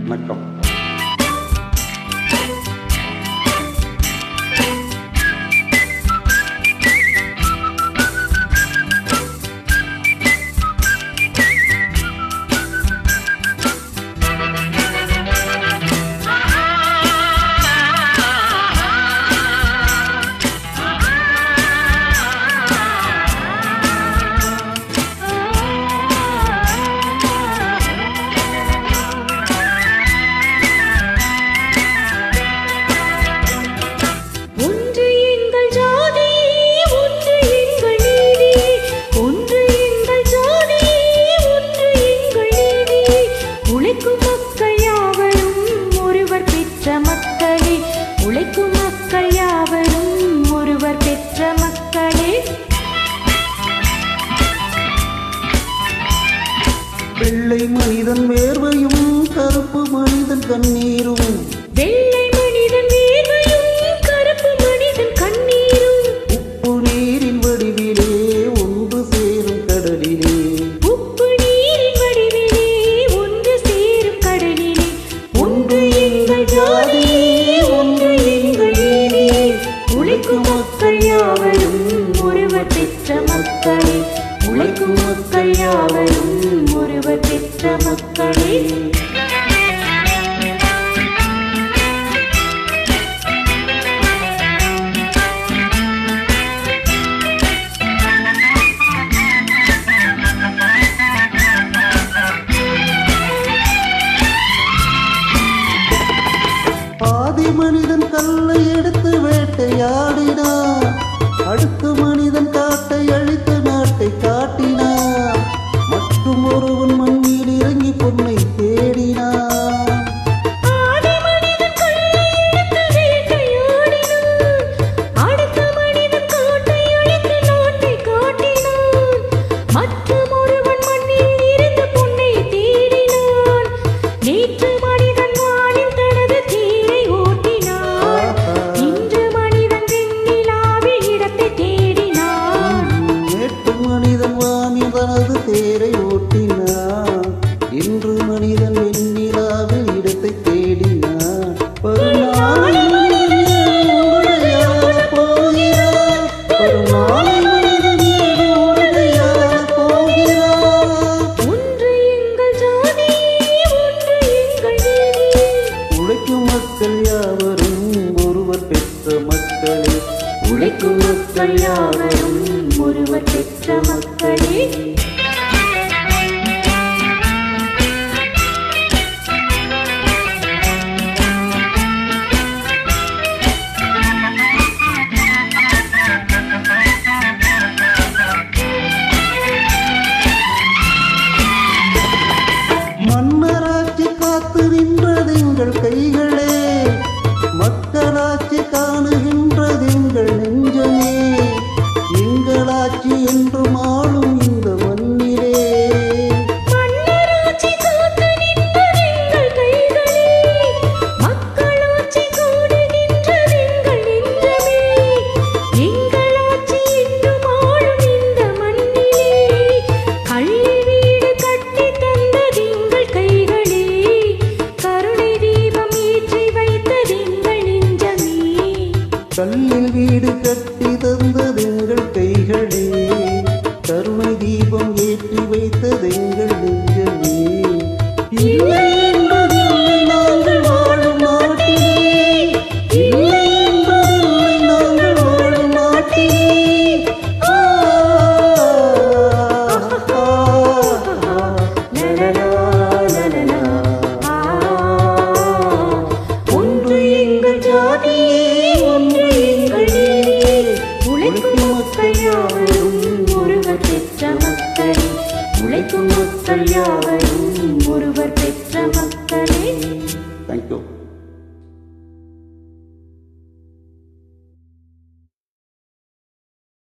வணக்கம். வெள்ளை மனிதன் வேர்வையும் கருப்பு மனிதன் கண்ணீரும், வெள்ளை மனிதன் வேர்வையும் கருப்பு மனிதன் கண்ணீரும், உப்பு நீரின் வடிவிலே ஒன்று சேரும் கடலிலே, உப்பு நீரின் வடிவிலே ஒன்று சேரும் கடலிலே, ஒன்று எங்கள் ஜாதி ஒன்று எங்கள் நீதி, உழைக்கும் மக்கள் யாவரும் ஒருவர் பெற்ற மக்களே, உழைக்கும் மக்கள் யாவரும் ஒருவர் பெற்ற மக்களே. ஆதி மனிதன் கல்லை எடுத்து வேட்டையாடினார், அடுத்த மனிதன் காட்டை அழித்து நாட்டை காட்டினார், மற்றும் ஒருவன் மண்ணில் இறங்கி பொன்னை தேடினார். தேரை ஓட்டினார், இன்று மனிதன் வெண்ணிலாவில் இடத்தை தேடினார். உழைக்கும் மக்கள் யாவரும் ஒருவர் பெற்ற மக்களே, உழைக்கும் மக்கள் யாவரும் ஒருவர் பெற்ற மக்களே. மன்னராட்சி காத்து நின்றது எங்கள் கைகளே, மக்களாட்சி காணுகின்றது எங்கள் நெஞ்சமே, எங்களாட்சி என்றும் ஆளும் இந்த மண்ணிலே. கல்லில் வீடு கட்டி தந்ததெங்கள் கைகளே, கருணை தீபம் ஏற்றி வைத்ததெங்கள் நெஞ்சமே. இல்லை என்பதில்லை நாங்கள் வாழும் நாட்டிலே, இல்லை என்பதில்லை நாங்கள் வாழும் நாட்டிலே. ஒன்று எங்கள் ஜாதியே ஒன்று எங்கள் நீதியே, உழைக்கும் மக்கள் யாவரும் ஒருவர் பெற்ற மக்களே, உழைக்கும் மக்கள் யாவரும் ஒருவர் பெற்ற மக்களே. தேங்க்யூ.